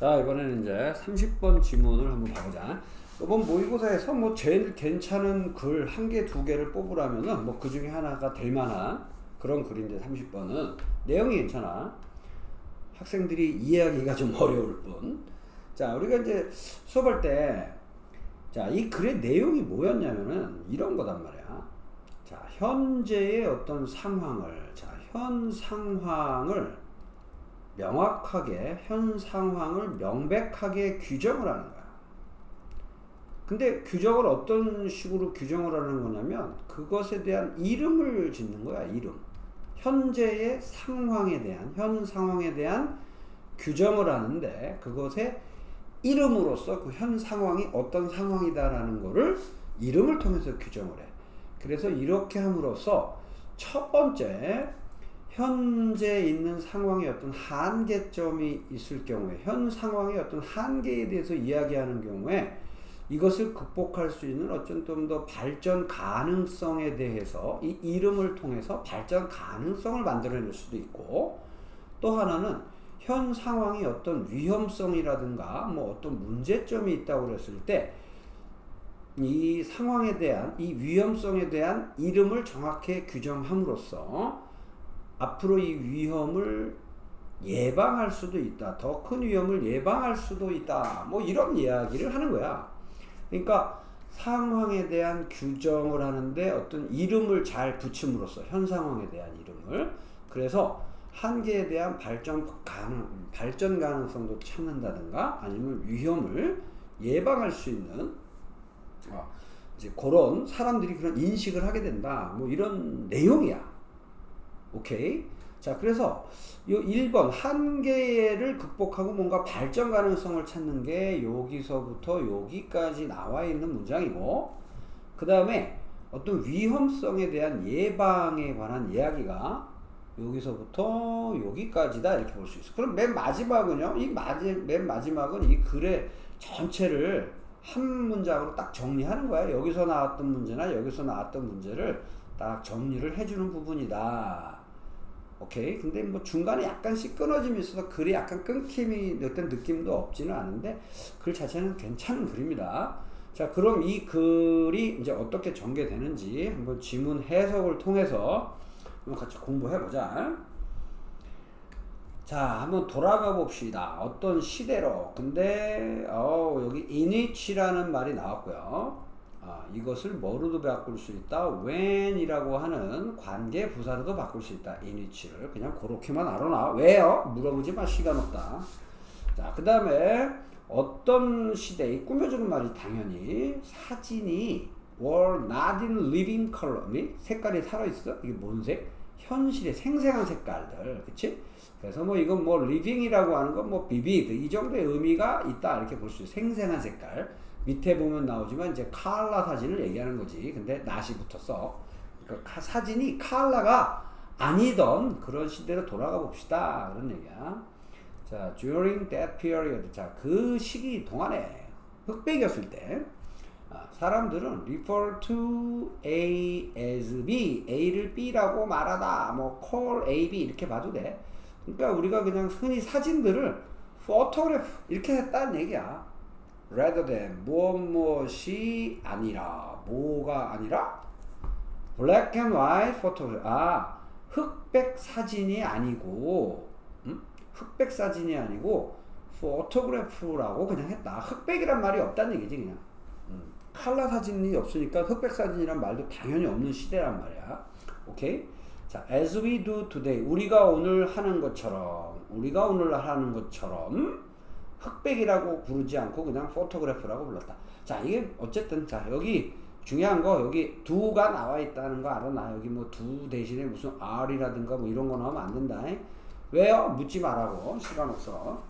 자, 이번에는 이제 30번 지문을 한번 봐보자. 이번 모의고사에서 뭐 제일 괜찮은 글 한 개, 두 개를 뽑으라면은 뭐 그 중에 하나가 될 만한 그런 글인데 30번은 내용이 괜찮아. 학생들이 이해하기가 좀 어려울 뿐. 자, 우리가 이제 수업할 때, 자, 이 글의 내용이 뭐였냐면은 이런 거단 말이야. 자, 현재의 어떤 상황을, 자, 현 상황을 명확하게, 현 상황을 명백하게 규정을 하는 거야. 근데 규정을 어떤 식으로 규정을 하는 거냐면 그것에 대한 이름을 짓는 거야. 이름. 현재의 상황에 대한, 현 상황에 대한 규정을 하는데 그것의 이름으로써 그 현 상황이 어떤 상황이다라는 거를 이름을 통해서 규정을 해. 그래서 이렇게 함으로써 첫 번째, 현재 있는 상황에 어떤 한계점이 있을 경우에, 현 상황의 어떤 한계에 대해서 이야기하는 경우에 이것을 극복할 수 있는 어떤 좀 더 발전 가능성에 대해서 이 이름을 통해서 발전 가능성을 만들어낼 수도 있고, 또 하나는 현 상황이 어떤 위험성이라든가 뭐 어떤 문제점이 있다고 그랬을 때 이 상황에 대한, 이 위험성에 대한 이름을 정확히 규정함으로써 앞으로 이 위험을 예방할 수도 있다. 더 큰 위험을 예방할 수도 있다. 뭐 이런 이야기를 하는 거야. 그러니까 상황에 대한 규정을 하는데 어떤 이름을 잘 붙임으로써 현 상황에 대한 이름을, 그래서 한계에 대한 발전 가능성도 찾는다든가 아니면 위험을 예방할 수 있는 이제 그런 사람들이 그런 인식을 하게 된다. 뭐 이런 내용이야. 오케이. 자, 그래서 요 1번 한계를 극복하고 뭔가 발전 가능성을 찾는 게 여기서부터 여기까지 나와 있는 문장이고, 그 다음에 어떤 위험성에 대한 예방에 관한 이야기가 여기서부터 여기까지다 이렇게 볼 수 있어. 그럼 맨 마지막은요, 맨 마지막은 이 글의 전체를 한 문장으로 딱 정리하는 거야. 여기서 나왔던 문제나 여기서 나왔던 문제를 딱 정리를 해주는 부분이다. 오케이. 근데 뭐 중간에 약간씩 끊어짐이 있어서 글이 약간 끊김이 어떤 느낌도 없지는 않은데 글 자체는 괜찮은 글입니다. 자, 그럼 이 글이 이제 어떻게 전개되는지 한번 지문 해석을 통해서 한번 같이 공부해보자. 자, 한번 돌아가 봅시다. 어떤 시대로. 근데 여기 in which라는 말이 나왔고요. 이것을 뭐로도 바꿀 수 있다. when이라고 하는 관계 부사로도 바꿀 수 있다. in which를 그냥 그렇게만 알아놔. 왜요? 물어보지 마. 시간 없다. 자, 그 다음에 어떤 시대에 꾸며주는 말이 당연히 사진이 were not in living color. 색깔이 살아있어? 이게 뭔 색? 현실의 생생한 색깔들. 그치? 그래서 뭐 이건 뭐 living이라고 하는 건 뭐 vivid 이 정도의 의미가 있다 이렇게 볼 수 있어요. 생생한 색깔. 밑에 보면 나오지만 이제 컬러 사진을 얘기하는 거지. 근데 not이 붙었어. 그러니까 사진이 컬러가 아니던 그런 시대로 돌아가 봅시다. 그런 얘기야. 자, during that period. 자, 그 시기 동안에 흑백이었을 때 사람들은 refer to A as B, A를 B라고 말하다, 뭐 call A, B 이렇게 봐도 돼. 그러니까 우리가 그냥 흔히 사진들을 photograph 이렇게 했다는 얘기야. rather than 무엇이 아니라, 뭐가 아니라 black and white photograph. 흑백 사진이 아니고, 흑백 사진이 아니고 photograph라고 그냥 했다. 흑백이란 말이 없다는 얘기지 그냥. 컬러 사진이 없으니까 흑백 사진이란 말도 당연히 없는 시대란 말이야. 오케이? 자, as we do today. 우리가 오늘 하는 것처럼 흑백이라고 부르지 않고 그냥 포토그래프라고 불렀다. 자, 이게 어쨌든 자, 여기 중요한 거 여기 do가 나와 있다는 거 알아놔. 여기 뭐 do 대신에 무슨 are이라든가 뭐 이런 거 나오면 안 된다. 왜요? 묻지 말라고. 시간 없어.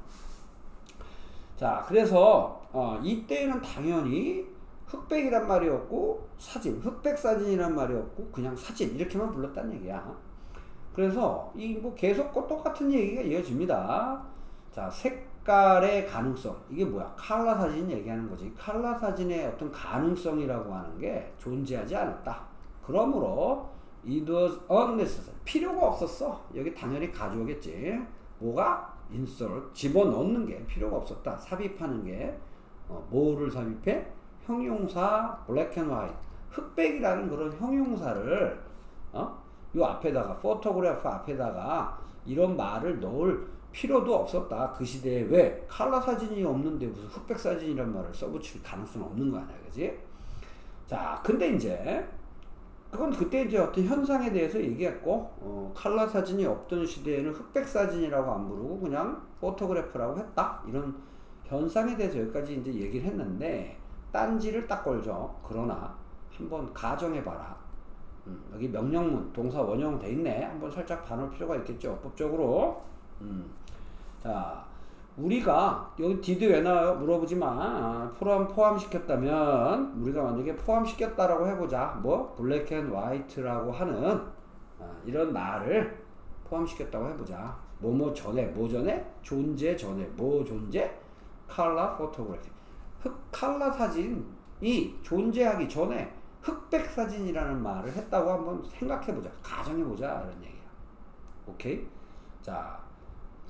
자, 그래서 이때는 당연히 흑백이란 말이 없고 사진, 흑백 사진이란 말이 없고 그냥 사진 이렇게만 불렀다는 얘기야. 그래서 이 뭐 계속 똑같은 얘기가 이어집니다. 자, 색깔의 가능성. 이게 뭐야? 컬러 사진 얘기하는 거지. 컬러 사진의 어떤 가능성이라고 하는 게 존재하지 않았다. 그러므로 it was unnecessary. 필요가 없었어. 여기 당연히 가져오겠지. 뭐가? insert 집어넣는 게 필요가 없었다. 삽입하는 게 뭐를 삽입해? 형용사 black and white 흑백이라는 그런 형용사를 요 앞에다가 photograph 앞에다가 이런 말을 넣을 필요도 없었다. 그 시대에 왜 컬러 사진이 없는데 무슨 흑백 사진이란 말을 써붙일 가능성은 없는 거 아니야, 그지? 자, 근데 이제 그건 그때 이제 어떤 현상에 대해서 얘기했고, 컬러 사진이 없던 시대에는 흑백 사진이라고 안 부르고 그냥 포토그래프라고 했다. 이런 현상에 대해서 여기까지 이제 얘기를 했는데, 딴지를 딱 걸죠. 그러나 한번 가정해봐라. 여기 명령문, 동사 원형 돼 있네. 한번 살짝 봐놓을 필요가 있겠죠. 법적으로. 자, 우리가 여기 did 왜 나와요? 물어보지 마. 포함시켰다면 우리가 만약에 포함시켰다라고 해보자. 뭐 블랙 앤 화이트라고 하는 이런 말을 포함시켰다고 해보자. 뭐뭐 전에 뭐 전에 존재 전에 뭐 존재 컬러 포토그래피 컬러 사진이 존재하기 전에 흑백 사진이라는 말을 했다고 한번 생각해보자. 가정해보자 이런 얘기야. 오케이? 자,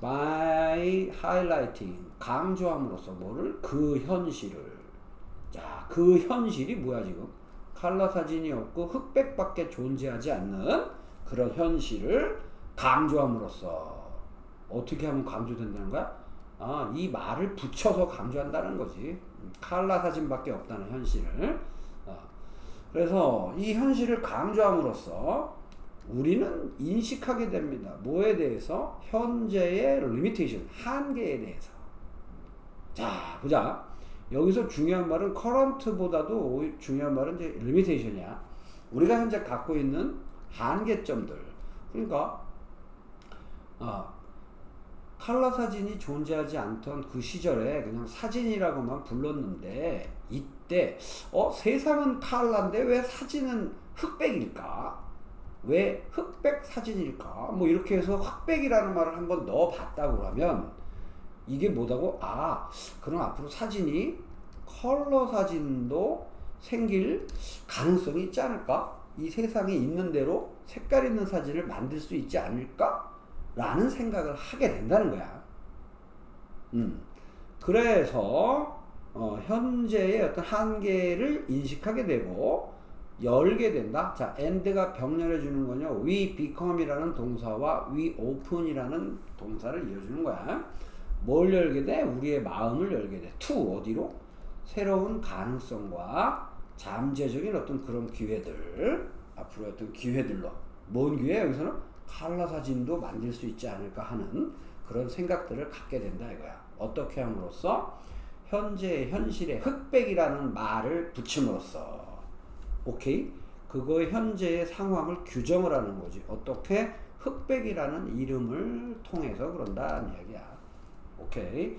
by highlighting 강조함으로써 뭐를? 그 현실을. 자, 그 현실이 뭐야 지금? 컬러 사진이 없고 흑백밖에 존재하지 않는 그런 현실을 강조함으로써 어떻게 하면 강조된다는 거야? 이 말을 붙여서 강조한다는 거지. 컬러 사진밖에 없다는 현실을. 그래서 이 현실을 강조함으로써 우리는 인식하게 됩니다. 뭐에 대해서? 현재의 limitation, 한계에 대해서. 자, 보자. 여기서 중요한 말은 current보다도 중요한 말은 이제 limitation이야. 우리가 현재 갖고 있는 한계점들. 그러니까 컬러 사진이 존재하지 않던 그 시절에 그냥 사진이라고만 불렀는데 이때 세상은 컬러인데 왜 사진은 흑백일까? 왜 흑백 사진일까? 뭐 이렇게 해서 흑백이라는 말을 한번 넣어봤다고 하면 이게 뭐다고? 그럼 앞으로 사진이 컬러 사진도 생길 가능성이 있지 않을까? 이 세상에 있는 대로 색깔 있는 사진을 만들 수 있지 않을까? 라는 생각을 하게 된다는 거야. 그래서 현재의 어떤 한계를 인식하게 되고 열게 된다. 자, and가 병렬해 주는 거냐? we become이라는 동사와 we open이라는 동사를 이어주는 거야. 뭘 열게 돼? 우리의 마음을 열게 돼. to 어디로? 새로운 가능성과 잠재적인 어떤 그런 기회들, 앞으로 어떤 기회들로. 뭔 기회? 여기서는 컬러 사진도 만들 수 있지 않을까 하는 그런 생각들을 갖게 된다 이거야. 어떻게 함으로써? 현재의 현실에 흑백이라는 말을 붙임으로써. 오케이? 그거의 현재의 상황을 규정을 하는 거지. 어떻게? 흑백이라는 이름을 통해서 그런다는 이야기야. 오케이?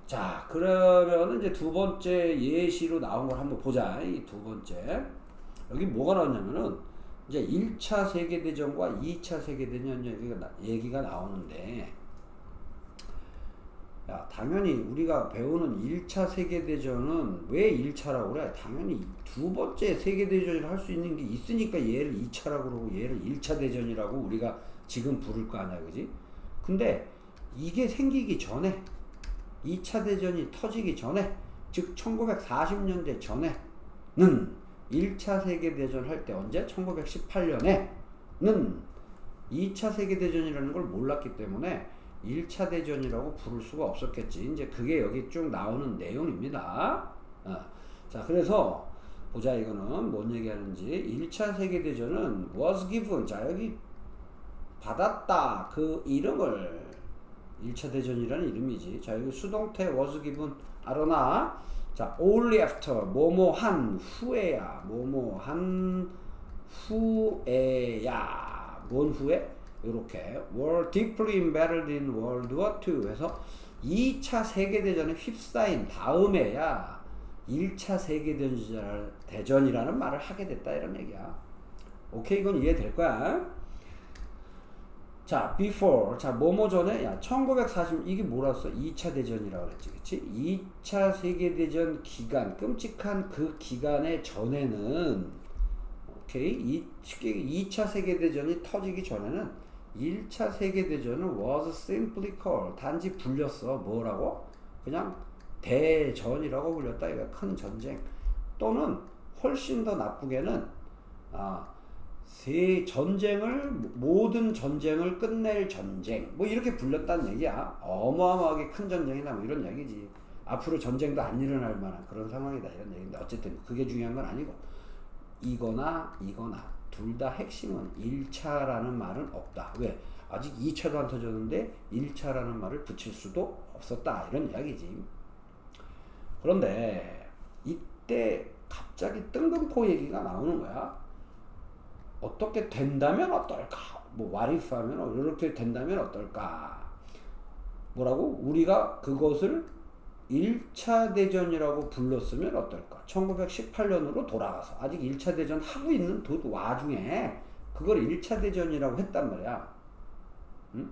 자, 그러면 이제 두 번째 예시로 나온 걸 한번 보자. 이 두 번째. 여기 뭐가 나왔냐면은 이제 1차 세계대전과 2차 세계대전 얘기가 나오는데, 야, 당연히 우리가 배우는 1차 세계대전은 왜 1차라고 그래? 당연히 두 번째 세계대전을 할 수 있는 게 있으니까 얘를 2차라고 그러고 얘를 1차 대전이라고 우리가 지금 부를 거 아니야, 그지? 근데 이게 생기기 전에, 2차 대전이 터지기 전에, 즉 1940년대 전에는 1차 세계대전 할 때 언제? 1918년에는 2차 세계대전이라는 걸 몰랐기 때문에 1차 대전이라고 부를 수가 없었겠지. 이제 그게 여기 쭉 나오는 내용입니다. 자, 그래서 보자. 이거는 뭔 얘기하는지. 1차 세계대전은 was given. 자, 여기 받았다. 그 이름을 1차 대전이라는 이름이지. 자, 여기 수동태 was given 알아나. 자, only after 뭐뭐 한 후에야. 뭐뭐 한 후에야. 뭔 후에? 요렇게 were deeply embedded in World War II 해서 2차 세계대전에 휩싸인 다음에야 1차 세계대전이라는 말을 하게 됐다 이런 얘기야. 오케이, 이건 이해될 거야. 자, before. 자, 뭐뭐 전에? 야, 1940, 이게 뭐라서? 2차 대전이라고 그랬지, 그치? 2차 세계대전 기간, 끔찍한 그 기간의 전에는, 오케이? 2차 세계대전이 터지기 전에는 1차 세계대전은 was simply called 단지 불렸어. 뭐라고? 그냥 대전이라고 불렸다. 이거 큰 전쟁. 또는 훨씬 더 나쁘게는 모든 전쟁을 끝낼 전쟁 뭐 이렇게 불렸다는 얘기야. 어마어마하게 큰 전쟁이다 뭐 이런 얘기지. 앞으로 전쟁도 안 일어날 만한 그런 상황이다 이런 얘기인데 어쨌든 그게 중요한 건 아니고 이거나 둘 다 핵심은 1차라는 말은 없다. 왜? 아직 2차도 안 터졌는데 1차라는 말을 붙일 수도 없었다 이런 이야기지. 그런데 이때 갑자기 뜬금포 얘기가 나오는 거야. 어떻게 된다면 어떨까? 뭐 what if 하면 이렇게 된다면 어떨까? 뭐라고? 우리가 그것을 1차 대전이라고 불렀으면 어떨까? 1918년으로 돌아가서 아직 1차 대전 하고 있는 와중에 그걸 1차 대전이라고 했단 말이야. 응?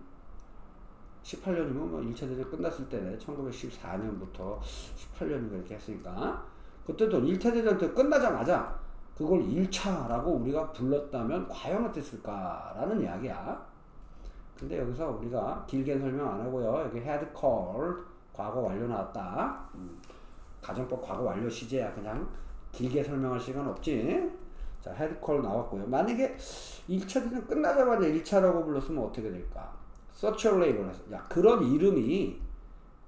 18년이면 뭐 1차 대전 끝났을 때네. 1914년부터 18년인가 이렇게 했으니까. 그때도 1차 대전 때 끝나자마자 그걸 1차라고 우리가 불렀다면 과연 어땠을까라는 이야기야. 근데 여기서 우리가 길게 설명 안 하고요. 여기 had called 과거 완료 나왔다. 가정법 과거 완료 시제야. 그냥 길게 설명할 시간 없지. 자, had called 나왔고요. 만약에 1차 대전 끝나자마자 1차라고 불렀으면 어떻게 될까? such a label. 야, 그런 이름이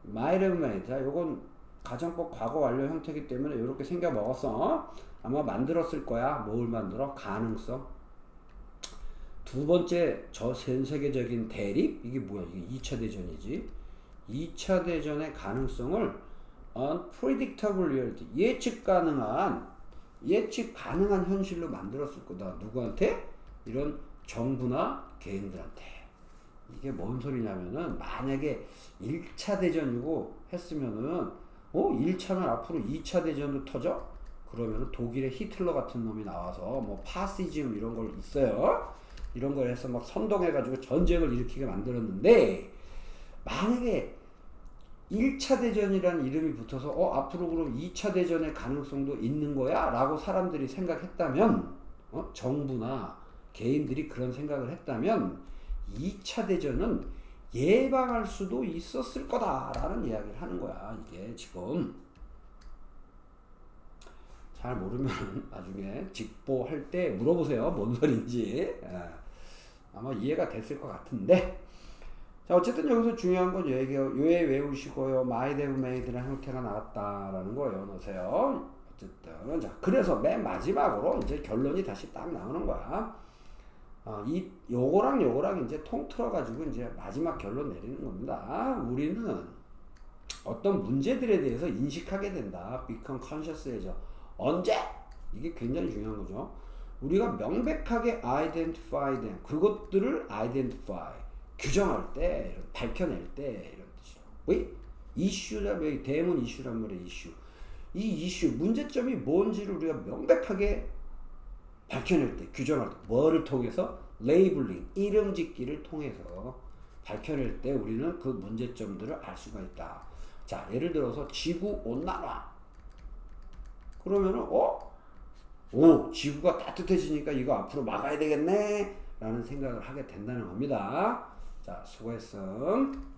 might have made. 자, 요건 가정법 과거 완료 형태이기 때문에 이렇게 생겨 먹었어. 아마 만들었을 거야. 뭘 만들어? 가능성. 두 번째 전 세계적인 대립. 이게 뭐야? 이게 2차 대전이지. 2차 대전의 가능성을 unpredictable reality. 예측 가능한 현실로 만들었을 거다. 누구한테? 이런 정부나 개인들한테. 이게 뭔 소리냐면은 만약에 1차 대전이고 했으면은 1차는 앞으로 2차 대전도 터져? 그러면은 독일의 히틀러 같은 놈이 나와서 뭐 파시즘 이런 걸 있어요. 이런 걸 해서 막 선동해가지고 전쟁을 일으키게 만들었는데 만약에 1차 대전이라는 이름이 붙어서 앞으로 그럼 2차 대전의 가능성도 있는 거야? 라고 사람들이 생각했다면 정부나 개인들이 그런 생각을 했다면 2차 대전은 예방할 수도 있었을 거다라는 이야기를 하는 거야. 이게 지금 잘 모르면 나중에 직보할 때 물어보세요. 뭔 소리인지. 아마 이해가 됐을 것 같은데. 자, 어쨌든 여기서 중요한 건 요에 외우시고요. might have made라는 형태가 나왔다라는 거예요. 넣으세요. 어쨌든. 자, 그래서 맨 마지막으로 이제 결론이 다시 딱 나오는 거야. 요거랑 이제 통틀어가지고 이제 마지막 결론 내리는 겁니다. 우리는 어떤 문제들에 대해서 인식하게 된다. become conscious해져. 언제? 이게 굉장히 중요한 거죠. 우리가 명백하게 identify 된 그것들을 identify 규정할 때, 밝혀낼 때 이런 뜻이죠. 왜? 이슈라 왜 대문 이슈란 말이에요. 이슈. 이 이슈 문제점이 뭔지를 우리가 명백하게 밝혀낼 때, 규정할 때 뭐를 통해서? 레이블링, 이름 짓기를 통해서 밝혀낼 때 우리는 그 문제점들을 알 수가 있다. 자, 예를 들어서 지구 온난화. 그러면은 지구가 따뜻해지니까 이거 앞으로 막아야 되겠네 라는 생각을 하게 된다는 겁니다. 자, 수고했음.